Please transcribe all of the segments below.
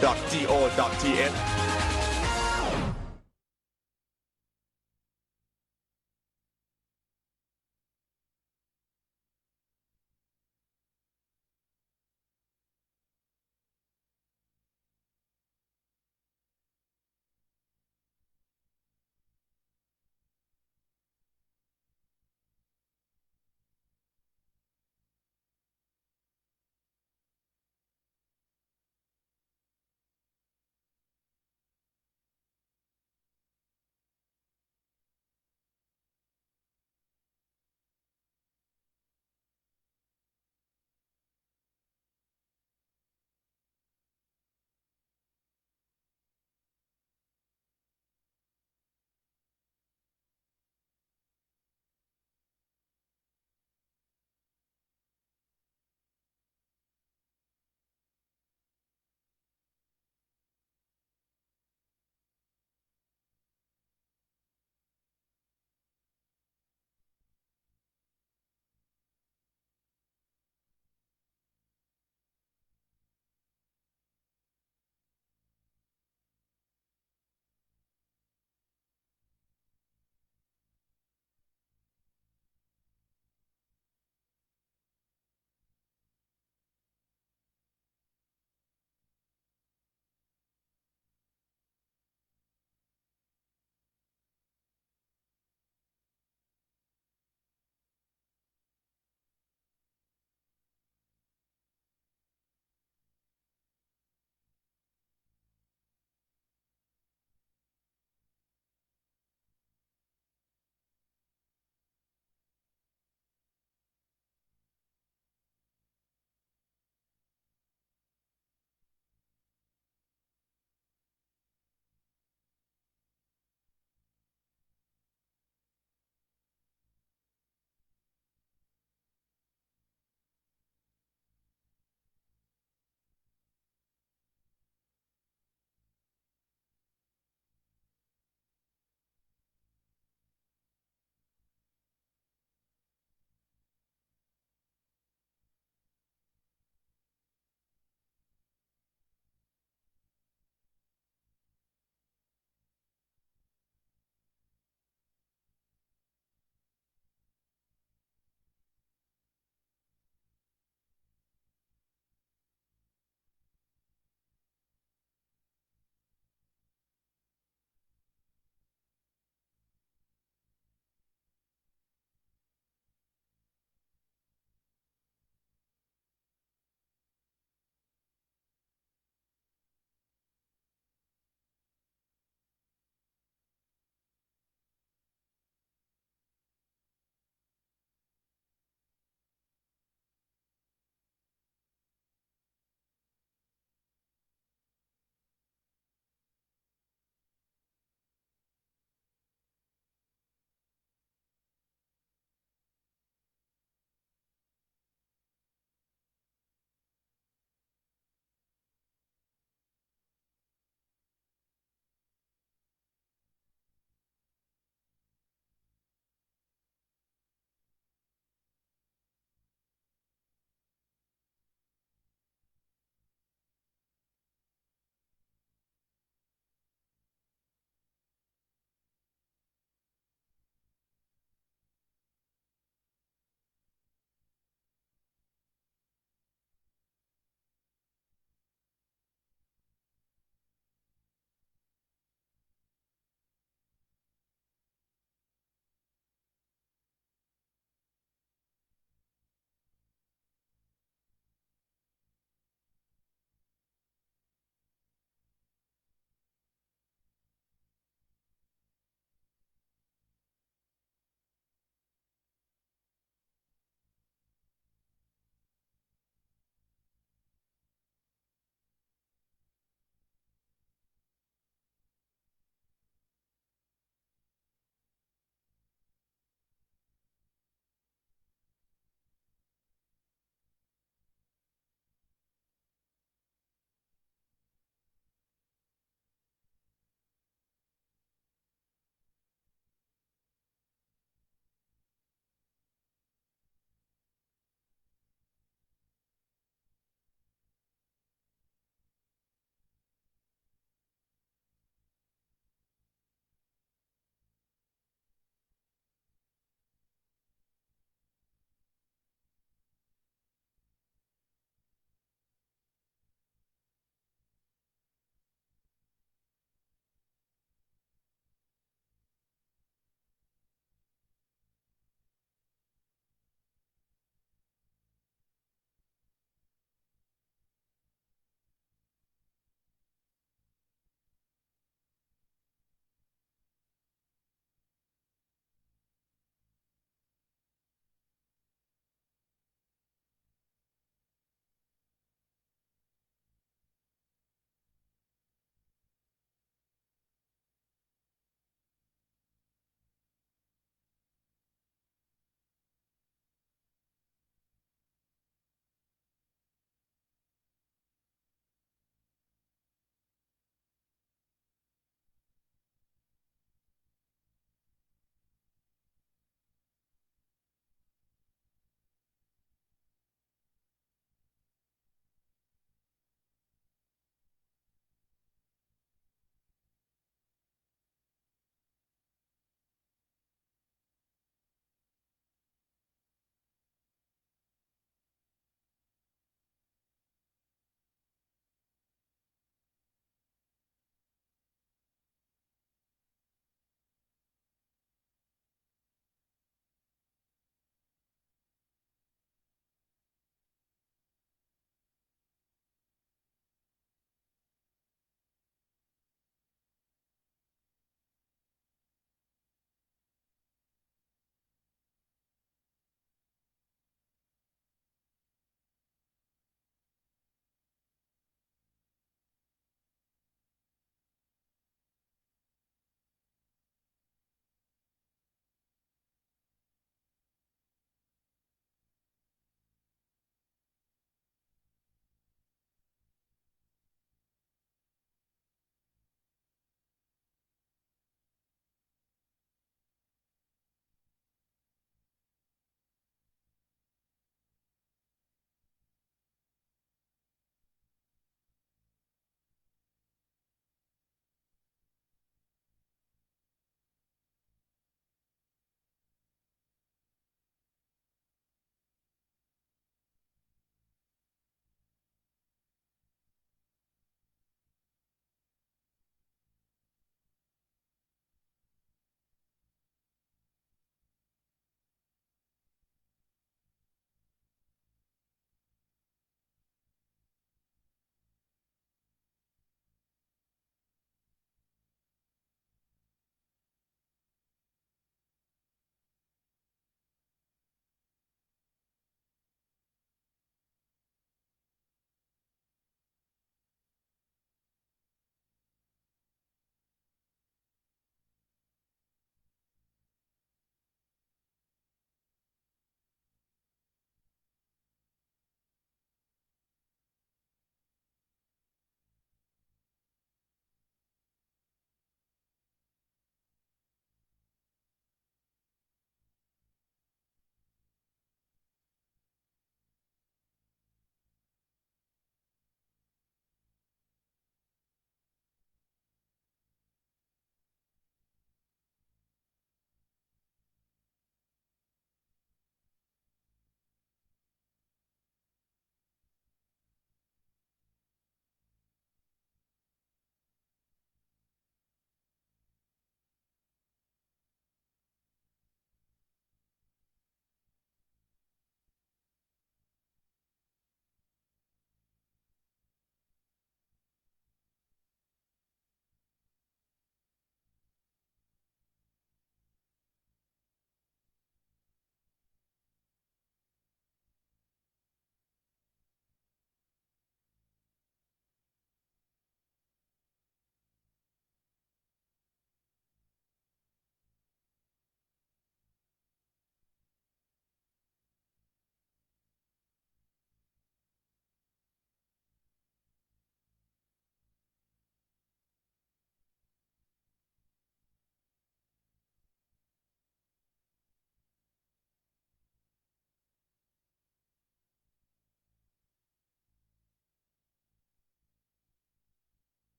.go.th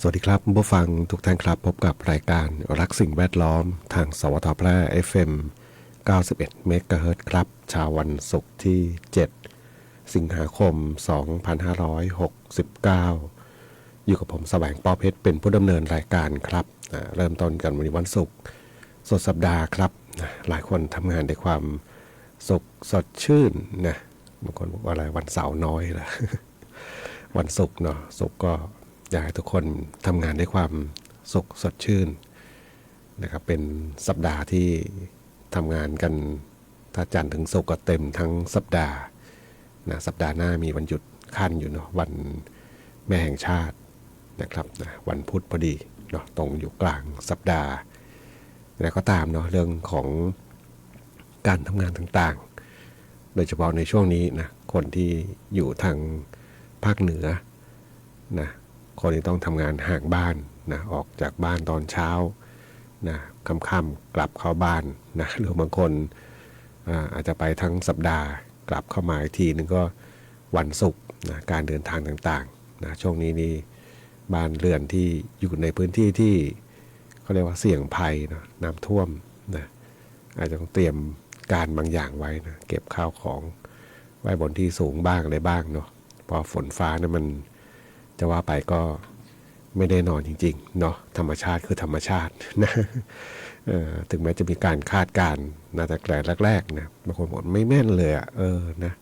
วัสดีครับผู้ฟังทุกท่านครับพบกับรายการรักสิ่งแวดล้อมทางสวทแพร่ FM 91 เมกะเฮิรตซ์ครับเช้าวันศุกร์ที่ 7 สิงหาคม 2569 อยู่กับผมแสวงปอเพชรเป็นผู้ดำเนินรายการครับเริ่มต้นกันวันนี้วันศุกร์สดสัปดาห์ครับหลายคนทำงานด้วยความสุขสดชื่นนะบางคนบอกว่าอะไรวันเสาร์น้อยละ วันศุกร์เนาะศุกร์ก็อยากให้ทุกคนทำงานด้วยความสุขสดชื่นนะครับเป็นสัปดาห์ที่ทำงานกันถ้าจันทร์ถึงศุกร์ก็เต็มทั้งสัปดาห์นะสัปดาห์หน้ามีวันหยุดขั้นอยู่เนาะวันแม่แห่งชาตินะครับนะวันพุธพอดีเนาะตรงอยู่กลางสัปดาห์แล้วก็ตามเนาะเรื่องของการทำงานต่างๆโดยเฉพาะในช่วงนี้นะคนที่อยู่ทางภาคเหนือนะคนที่ต้องทำงานห่างบ้านนะออกจากบ้านตอนเช้านะค่ำๆกลับเข้าบ้านนะหรือบางคนอาจจะไปทั้งสัปดาห์กลับเข้ามาอีกทีนึงก็วันศุกร์นะการเดินทางต่างๆนะช่วงนี้นี่บ้านเรือนที่อยู่ในพื้นที่ที่เขาเรียกว่าเสี่ยงภัยนะน้ำท่วมนะอาจจะต้องเตรียมการบางอย่างไว้นะเก็บข้าวของไว้บนที่สูงบ้างอะไรบ้างเนาะพอฝนฟ้านะมันจะว่าไปก็ไม่ได้นอนจริงๆเนาะธรรมชาติคือธรรมชาตินะถึงแม้จะมีการคาดการณ์นะแต่แรกๆนะบางคนบอกไม่แม่นเลยอ่ะนะ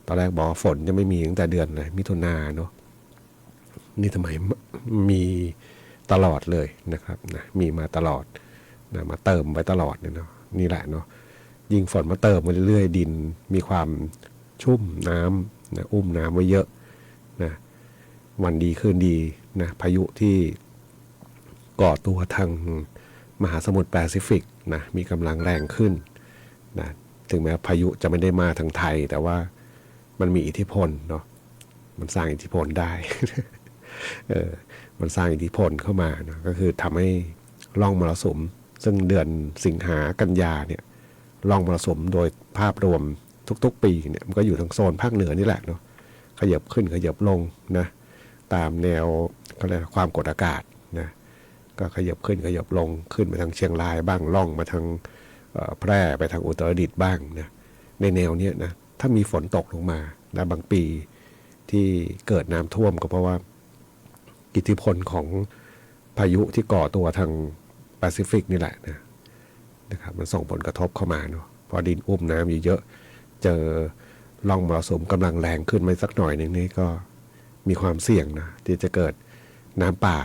ตอนแรกบอกฝนจะไม่มีตั้งแต่เดือนเลยมิถุนาเนาะนี่ทำไมมีตลอดเลยนะครับนะมีมาตลอดนะมาเติมไว้ตลอดเนี่ยเนาะนี่แหละเนาะยิ่งฝนมาเติมมาเรื่อยๆดินมีความชุ่มน้ำนะอุ้มน้ำไว้เยอะนะวันดีคืนดีนะพายุที่ก่อตัวทางมหาสมุทรแปซิฟิกนะมีกำลังแรงขึ้นนะถึงแม้พายุจะไม่ได้มาทางไทยแต่ว่ามันมีอิทธิพลเนาะมันสร้างอิทธิพลได้ มันสร้างอิทธิพลเข้ามานะก็คือทำให้ร่องมรสุมซึ่งเดือนสิงหากันยาเนี่ยร่องมรสุมโดยภาพรวมทุกๆปีเนี่ยมันก็อยู่ทางโซนภาคเหนือนี่แหละเนาะขยับขึ้นขยับลงนะตามแนวเขาเรียกความกดอากาศนะก็ขยับขึ้นขยับลงขึ้นไปทางเชียงรายบ้างล่องมาทางแพร่ไปทางอุตรดิตถ์บ้างนะในแนวเนี้ยนะถ้ามีฝนตกลงมาและบางปีที่เกิดน้ำท่วมก็เพราะว่าอิทธิพลของพายุที่ก่อตัวทางแปซิฟิกนี่แหละนะครับมันส่งผลกระทบเข้ามาเนาะพอดินอุ้มน้ำเยอะเจอร่องมรสุมกำลังแรงขึ้นมาสักหน่อยหนึ่งนี่ก็มีความเสี่ยงนะที่จะเกิดน้ำป่า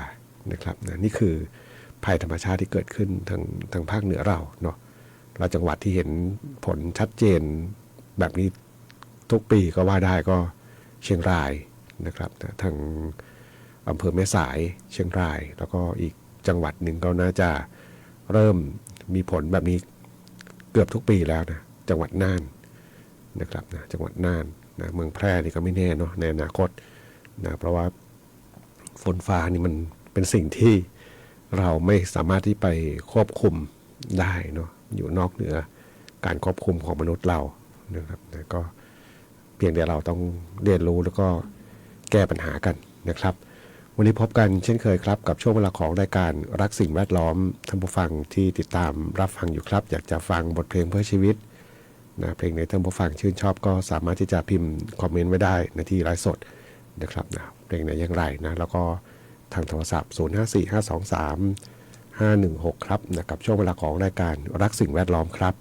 นะครับนะนี่คือภัยธรรมชาติที่เกิดขึ้นทางภาคเหนือเราเนาะเราจังหวัดที่เห็นผลชัดเจนแบบนี้ทุกปีก็ว่าได้ก็เชียงรายนะครับนะทางอำเภอแม่สายเชียงรายแล้วก็อีกจังหวัดหนึ่งก็น่าจะเริ่มมีผลแบบนี้เกือบทุกปีแล้วนะจังหวัดน่านนะครับนะจังหวัดน่านนะเมืองแพร่นี่ก็ไม่แน่เนาะในอนาคตนะเพราะว่าฝนฟ้านี่มันเป็นสิ่งที่เราไม่สามารถที่ไปควบคุมได้เนาะอยู่นอกเหนือการควบคุมของมนุษย์เรานะครับนะก็เพียงแต่เราต้องเรียนรู้แล้วก็แก้ปัญหากันนะครับวันนี้พบกันเช่นเคยครับกับช่วงเวลาของรายการรักสิ่งแวดล้อมท่านผู้ฟังที่ติดตามรับฟังอยู่ครับอยากจะฟังบทเพลงเพื่อชีวิตนะเพลงในท่านผู้ฟังชื่นชอบก็สามารถที่จะพิมพ์คอมเมนต์ไว้ได้ในที่ไลฟ์สดนะครับนะเพลงไหนอย่างไรนะแล้วก็ทางโทรศัพท์0545235516ครับนะกับช่วงเวลาของรายการรักสิ่งแวดล้อมครับ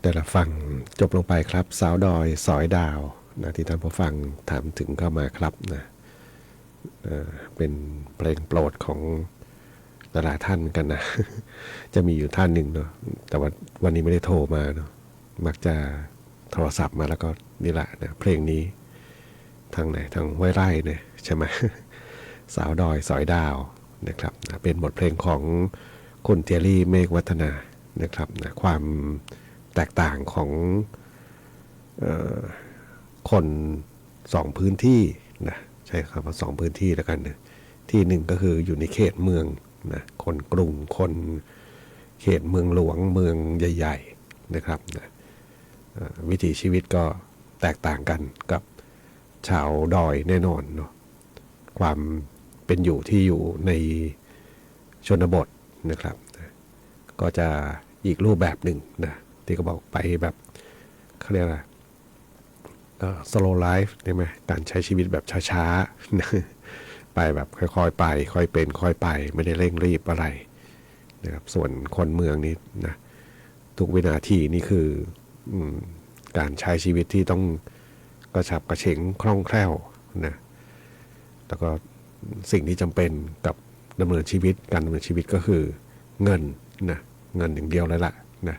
แต่ละฟังจบลงไปครับสาวดอยสอยดาวนะที่ท่านผู้ฟังถามถึงเข้ามาครับนะเป็นเพลงโปรดของหลายท่านกันนะ จะมีอยู่ท่านหนึ่งเนาะแต่ว่าวันนี้ไม่ได้โทรมาเนาะมักจะโทรศัพท์มาแล้วก็นี่แหละนะเพลงนี้ทางไหนทางห้วยไร่เนี่ยใช่ไหม สาวดอยสอยดาวนะครับนะเป็นบทเพลงของคุณเทียรี่เมฆวัฒนานะครับนะความแตกต่างของคนสองพื้นที่นะใช่ครับว่าสองพื้นที่แล้วกันนะที่หนึ่งก็คืออยู่ในเขตเมืองนะคนกรุงคนเขตเมืองหลวงเมืองใหญ่ๆนะครับนะวิถีชีวิตก็แตกต่างกันกับชาวดอยแน่นอนเนาะความเป็นอยู่ที่อยู่ในชนบทนะครับนะก็จะอีกรูปแบบหนึ่งนะที่เขาบอกไปแบบเขาเรียกอะไรslow life ใช่ไหมการใช้ชีวิตแบบช้าๆ ไปแบบค่อยๆไปค่อยเป็นค่อยไปไม่ได้เร่งรีบอะไรนะครับส่วนคนเมืองนี่นะทุกวินาทีนี่คือการใช้ชีวิตที่ต้องกระฉับกระเฉงคล่องแคล่วนะแล้วก็สิ่งที่จำเป็นกับดำเนินชีวิตการดำเนินชีวิตก็คือเงินนะเงินอย่างเดียวเลยล่ะนะ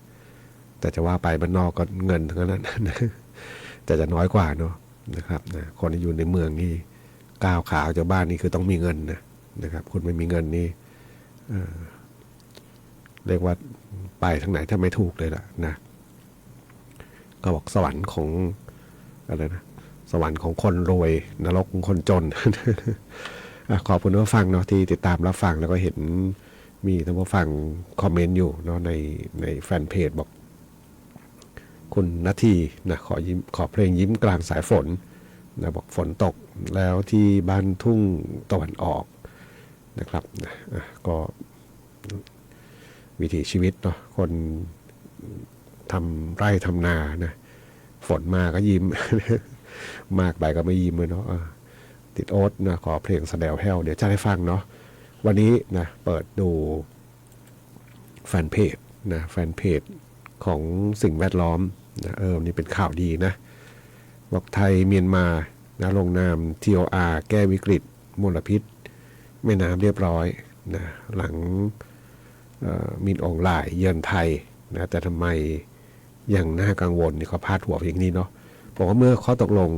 แต่จะว่าไปบ้านนอกก็เงินทั้งนั้นนะแต่จะน้อยกว่าเนาะนะครับนะคนที่อยู่ในเมืองนี่ก้าวขาออกจากบ้านนี่คือต้องมีเงินนะครับคุณไม่มีเงินนี่เรียกว่าไปทางไหนถ้าไม่ถูกเลยล่ะนะก็บอกสวรรค์ของอะไรนะสวรรค์ของคนรวยนรกของคนจน ขอบคุณผู้ฟังเนาะที่ติดตามรับฟังแล้วก็เห็นมีท่านผู้ฟังคอมเมนต์อยู่เนาะในแฟนเพจบอกคุณนาทีนะขอเพลงยิ้มกลางสายฝนนะบอกฝนตกแล้วที่บ้านทุ่งตะวันออกนะครับนะก็วิถีชีวิตเนาะคนทำไร่ทำนานะฝนมาก็ยิ้ม มากไปก็ไม่ยิ้มเลยเนาะติดโอ๊ตนะขอเพลงสแดวแฮวเดี๋ยวจะให้ฟังเนาะวันนี้นะเปิดดูแฟนเพจนะแฟนเพจของสิ่งแวดล้อมนะนี่เป็นข่าวดีนะบอกไทยเมียนมานะลงนาม TOR แก้วิกฤตมลพิษแม่น้ำเรียบร้อยนะหลังมินออนไลน์เยือนไทยนะแต่ทำไมยังน่ากังวลนี่เขาพาดหัวอย่างนี้เนาะบอกว่าเมื่อข้อตกลง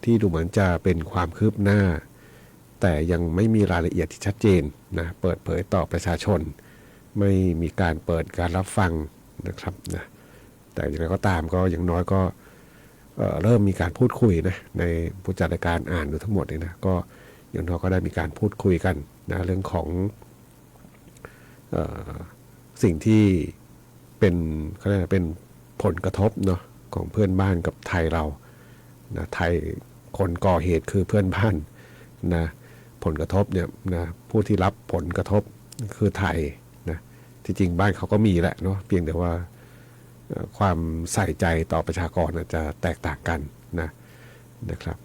ที่ดูเหมือนจะเป็นความคืบหน้าแต่ยังไม่มีรายละเอียดที่ชัดเจนนะเปิดเผยต่อประชาชนไม่มีการเปิดการรับฟังนะครับนะแต่อย่างไรก็ตามก็อย่างน้อยก็เริ่มมีการพูดคุยนะในผู้จัดรายการอ่านดูทั้งหมดเลยนะก็อย่างน้อยก็ได้มีการพูดคุยกันนะเรื่องของสิ่งที่เป็นเขาเรียกเป็นผลกระทบเนาะของเพื่อนบ้านกับไทยเรานะไทยคนก่อเหตุคือเพื่อนบ้านนะผลกระทบเนี่ยนะผู้ที่รับผลกระทบคือไทยนะที่จริงบ้านเขาก็มีแหละเนาะเพียงแต่ว่าความใส่ใจต่อประชากรจะแตกต่างกันนะครับ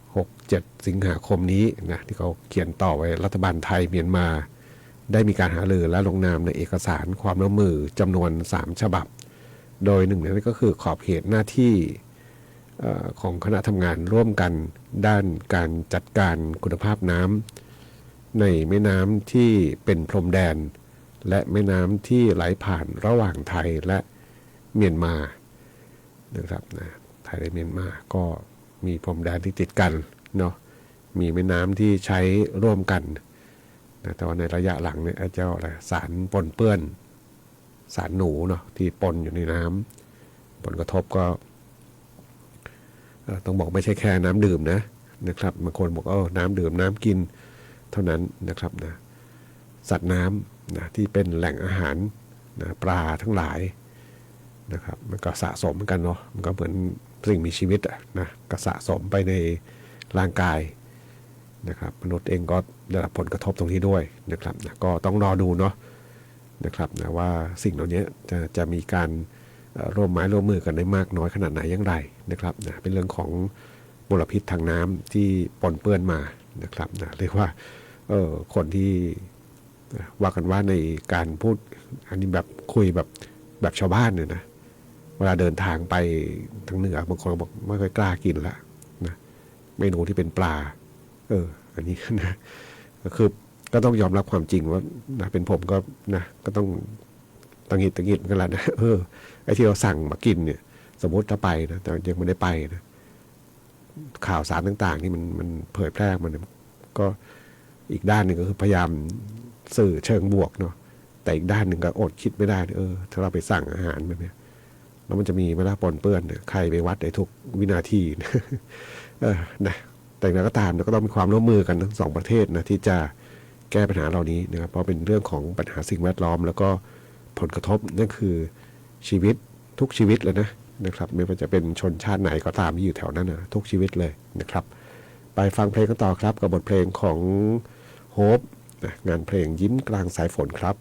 6-7 สิงหาคมนี้นะที่เขาเขียนต่อไว้รัฐบาลไทยเมียนมาได้มีการหารือและลงนามในเอกสารความร่วมมือจำนวน3ฉบับโดยหนึ่งในนั้นก็คือขอบเขตหน้าที่ของคณะทำงานร่วมกันด้านการจัดการคุณภาพน้ำในแม่น้ำที่เป็นพรมแดนและแม่น้ำที่ไหลผ่านระหว่างไทยและเมียนมานะครับนะไทยและเมียนมาก็มีพรมแดนที่ติดกันเนาะมีแม่น้ำที่ใช้ร่วมกันนะแต่ว่าในระยะหลังเนี่ยเจ้าอะไรสารปนเปื้อนสารหนูเนาะที่ปนอยู่ในน้ำผลกระทบก็ต้องบอกไม่ใช่แค่น้ำดื่มนะครับบางคนบอกน้ำดื่มน้ำกินเท่านั้นนะครับนะสัตว์น้ำนะที่เป็นแหล่งอาหารนะปลาทั้งหลายนะครับมันก็สะสมกันเนาะมันก็เหมือนสิ่งมีชีวิตนะก็สะสมไปในร่างกายนะครับมนุษย์เองก็ได้รับผลกระทบตรงนี้ด้วยนะครับนะก็ต้องรอดูเนาะนะครับนะว่าสิ่งเหล่านี้จะมีการร่วมไม้ร่วมมือกันได้มากน้อยขนาดไหนอย่างไรนะครับนะเป็นเรื่องของมลพิษทางน้ำที่ปนเปื้อนมานะครับนะเรียกว่าคนที่ว่ากันว่าในการพูดอันนี้แบบคุยแบบ แบบชาวบ้านเนี่ยนะเวลาเดินทางไปทางเหนือบางคนบอกไม่ค่อยกล้ากินละนะเมนูที่เป็นปลาอันนี้นะก็คือก็ต้องยอมรับความจริงว่านะเป็นผมก็นะก็ต้องตังหิดเหมือนกันละนะไอ้ที่เราสั่งมากินเนี่ยสมมติถ้าไปนะแต่ยังไม่ได้ไปนะข่าวสารต่างๆที่มันเผยแพร่มันก็อีกด้านหนึ่งก็คือพยายามสื่อเชิงบวกเนาะแต่อีกด้านหนึ่งก็อดคิดไม่ได้ถ้าเราไปสั่งอาหารแบบนี้แล้วมันจะมีเวลาปนเปื้อนเนี่ยใครไปวัดได้ทุกวินาทีนะนะแต่อย่างไรก็ตามเราก็ต้องมีความร่วมมือกันทั้งสองประเทศนะที่จะแก้ปัญหาเหล่านี้นะครับเพราะเป็นเรื่องของปัญหาสิ่งแวดล้อมแล้วก็ผลกระทบนั่นคือชีวิตทุกชีวิตเลยนะครับไม่ว่าจะเป็นชนชาติไหนก็ตามที่อยู่แถวนั้นนะทุกชีวิตเลยนะครับไปฟังเพลงกันต่อครับกับบทเพลงของโฮปนะงานเพลงยิ้มกลางสายฝนครับ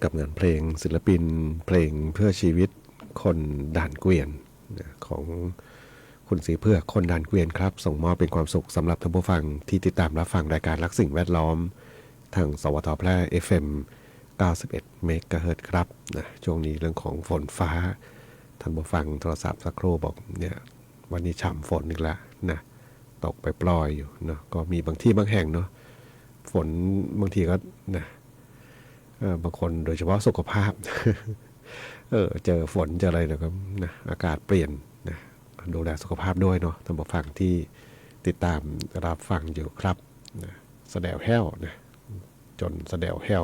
กับงานเพลงศิลปินเพลงเพื่อชีวิตคนด่านเกวียนของคุณสีเพื่อคนด่านเกวียนครับส่งมอบเป็นความสุขสำหรับท่านผู้ฟังที่ติดตามรับฟังรายการรักสิ่งแวดล้อมทางสวทแพร่ FM 91เมกะเฮิรตซ์ครับนะช่วงนี้เรื่องของฝนฟ้าท่านผู้ฟังโทรศัพท์สักครู่บอกเนี่ยวันนี้ฉ่ำฝนอีกแล้วนะตกไปปล่อยอยู่เนาะก็มีบางที่บางแห่งเนาะฝนบางทีก็นะบางคนโดยเฉพาะสุขภาพ เจอฝนเจออะไรแล้วก็นะอากาศเปลี่ยนนะดูแลสุขภาพด้วยเนาะท่านผู้ฟังที่ติดตามรับฟังอยู่ครับนะแสดวแห้วนะจนแสดวแห้ว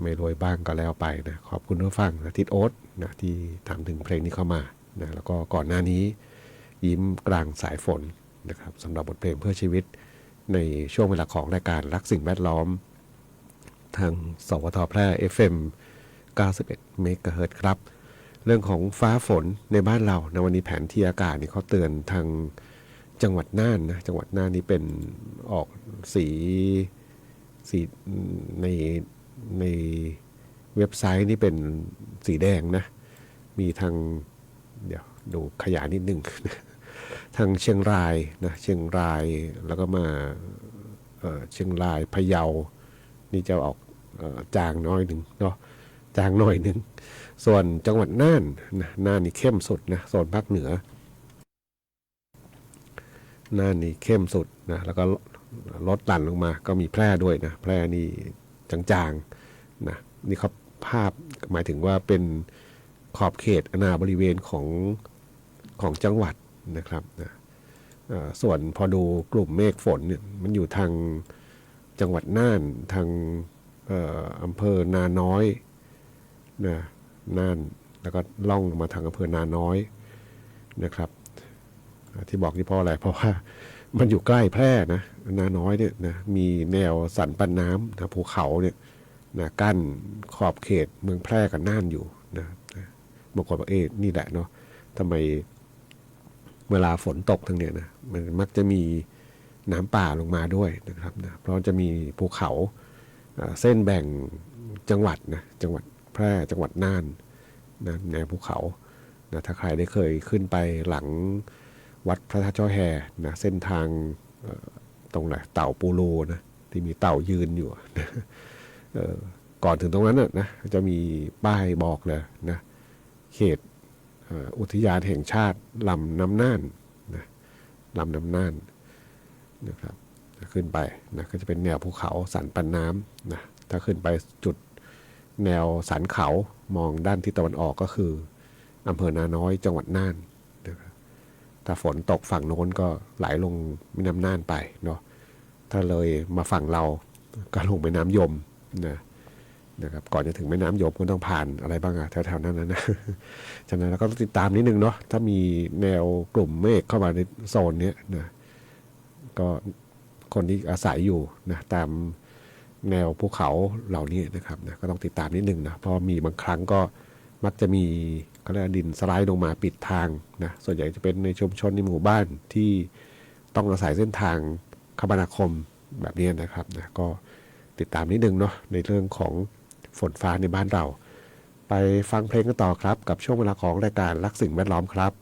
ไม่รวยบ้างก็แล้วไปนะขอบคุณผู้ฟังนะทิดโอ๊ตนะที่ถามถึงเพลงนี้เข้ามานะแล้วก็ก่อนหน้านี้ยิ้มกลางสายฝนนะครับสำหรับบทเพลงเพื่อชีวิตในช่วงเวลาของรายการรักสิ่งแวดล้อมทางสวทแพร่ FM 91เมกะเฮิรตซ์ครับเรื่องของฟ้าฝนในบ้านเราในวันนี้แผนที่อากาศนี่เขาเตือนทางจังหวัดน่านนะจังหวัดน่านนี่เป็นออกสีในในเว็บไซต์นี่เป็นสีแดงนะมีทางเดี๋ยวดูขยายนิดนึง ทางเชียงรายนะเชียงรายแล้วก็มาเชียงรายพะเยานี่จะออกจางน้อยหนึ่งเนาะจางหน่อยหนึ่งส่วนจังหวัดน่านนะน่านนี่เข้มสุดนะโซนภาคเหนือน่านนี่เข้มสุดนะแล้วก็ลดหลั่นลงมาก็มีแพร่ด้วยนะแพร่นี่จางๆนะนี่เขาภาพหมายถึงว่าเป็นขอบเขตอาณาบริเวณของจังหวัดนะครับนะส่วนพอดูกลุ่มเมฆฝนเนี่ยมันอยู่ทางจังหวัดน่านทางอำเภอนาน้อยนะน่านแล้วก็ล่องมาทางอำเภอนาน้อยนะครับที่บอกนี่เพราะอะไรเพราะว่ามันอยู่ใกล้แพร่นะนาน้อยเนี่ยนะมีแนวสันปันน้ำนะภูเขาเนี่ยนะกั้นขอบเขตเมืองแพร่กับน่านอยู่นะบางคนบอกนี่แหละเนาะทำไมเวลาฝนตกทางเนี้ยนะมันมักจะมีน้ำป่าลงมาด้วยนะครับนะเพราะจะมีภูเขาเส้นแบ่งจังหวัดนะจังหวัดแพร่จังหวัดน่านนะแนวภูเขานะถ้าใครได้เคยขึ้นไปหลังวัดพระธาตุช่อแฮนะเส้นทางตรงไหนเต่าปูโรนะที่มีเต่ายืนอยู่นะก่อนถึงตรงนั้นนะจะมีป้ายบอกเลยนะเขตอุทยานแห่งชาติลำน้ำน่านนะลำน้ำน่านนะครับขึ้นไปนะก็จะเป็นแนวภูเขาสันปันน้ำนะถ้าขึ้นไปจุดแนวสันเขามองด้านทิศตะวันออกก็คืออำเภอนาน้อยจังหวัดน่านนะครับถ้าฝนตกฝั่งโน้นก็ไหลลงแม่น้ำน่านไปเนาะถ้าเลยมาฝั่งเราก็ลงแม่น้ำยมนะครับก่อนจะถึงแม่น้ำยมก็ต้องผ่านอะไรบ้างอะแถวๆนั้นนะฉะนั้นเราก็ต้องติดตามนิดนึงเนาะถ้ามีแนวกลุ่มเมฆเข้ามาในโซนนี้นะก็คนที่อาศัยอยู่นะตามแนวภูเขาเหล่านี้นะครับนะก็ต้องติดตามนิดนึงนะเพราะมีบางครั้งก็มักจะมีก็เรียกดินสไลด์ลงมาปิดทางนะส่วนใหญ่จะเป็นในชุมชนในหมู่บ้านที่ต้องอาศัยเส้นทางคมนาคมแบบนี้นะครับนะก็ติดตามนิดนึงเนาะในเรื่องของฝนฟ้าในบ้านเราไปฟังเพลงกันต่อครับกับช่วงเวลาของรายการรักสิ่งแวดล้อมครับ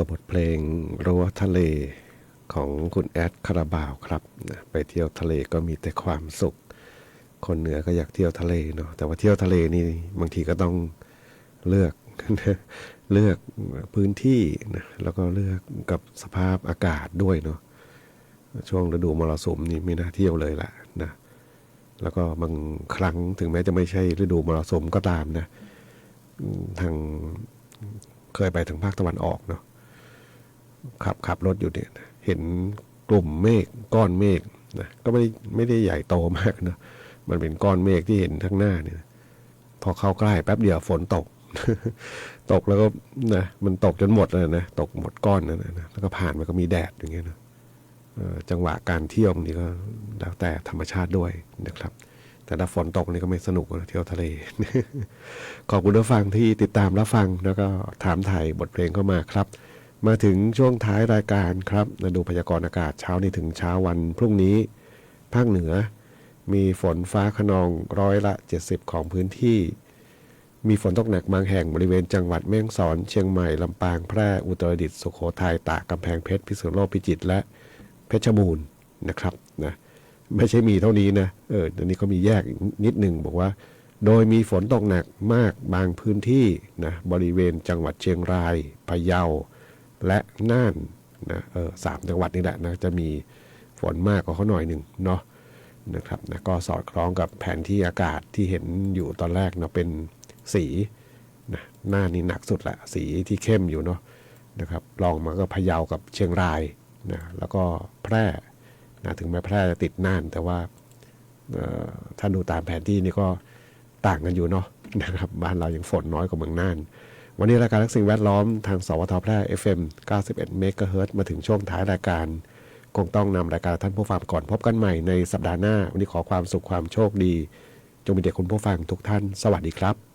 กับบทเพลงรั้วทะเลของคุณแอดคาราบาวครับไปเที่ยวทะเลก็มีแต่ความสุขคนเหนือก็อยากเที่ยวทะเลเนาะแต่ว่าเที่ยวทะเลนี่บางทีก็ต้องเลือก เลือกพื้นที่นะแล้วก็เลือกกับสภาพอากาศด้วยเนาะช่วงฤดูมรสุมนี่ไม่น่าเที่ยวเลยล่ะนะแล้วก็บางครั้งถึงแม้จะไม่ใช่ฤดูมรสุมก็ตามนะทางเคยไปถึงภาคตะวันออกเนาะขับรถอยู่เนี่ยเห็นกลุ่มเมฆก้อนเมฆนะก็ไม่ได้ใหญ่โตมากเนาะมันเป็นก้อนเมฆที่เห็นข้างหน้าเนี่ยพอเข้าใกล้แป๊บเดียวฝนตก ตกแล้วก็นะมันตกจนหมดเลยนะตกหมดก้อนนะแล้วก็ผ่านมันก็มีแดดอย่างเงี้ยนะจังหวะการเที่ยวนี่ก็แล้วแต่ธรรมชาติด้วยนะครับแต่ถ้าฝนตกนี่ก็ไม่สนุกนะเที่ยวทะเล ขอบคุณผู้ฟังที่ติดตามรับฟังแล้วก็ถามถ่ายบทเพลงเข้ามาครับมาถึงช่วงท้ายรายการครับมาดูพยากรณ์อากาศเช้านี้ถึงเช้าวันพรุ่งนี้ภาคเหนือมีฝนฟ้าคะนอง70%ของพื้นที่มีฝนตกหนักบางแห่งบริเวณจังหวัดแม่ฮ่องสอนเชียงใหม่ลำปางแพร่อุตรดิตถ์สุโขทัยตากกำแพงเพชรพิษณุโลกพิจิตรและเพชรบูรณ์นะครับนะไม่ใช่มีเท่านี้นะเดี๋ยวนี้เขามีแยกนิดหนึ่งบอกว่าโดยมีฝนตกหนักมากบางพื้นที่นะบริเวณจังหวัดเชียงรายพะเยาและน่านนะ3 จังหวัดนี่แหละนะจะมีฝนมากกว่าเขาหน่อยหนึ่งเนาะนะครับนะก็สอดคล้องกับแผนที่อากาศที่เห็นอยู่ตอนแรกเนาะเป็นสีนะหน้านี่หนักสุดแหละสีที่เข้มอยู่เนาะนะครับลองมาก็พะเยากับเชียงรายนะแล้วก็แพร่นะถึงแม้แพร่จะติดน่านแต่ว่าถ้าดูตามแผนที่นี่ก็ต่างกันอยู่เนาะนะครับบ้านเรายังฝนน้อยกว่าเมืองน่านวันนี้รายการรักสิ่งแวดล้อมทางสวทแพร่ FM 91 เมกะเฮิรตซ์มาถึงช่วงท้ายรายการคงต้องนำรายการท่านผู้ฟังก่อนพบกันใหม่ในสัปดาห์หน้าวันนี้ขอความสุขความโชคดีจงมีแด่คุณผู้ฟังทุกท่านสวัสดีครับ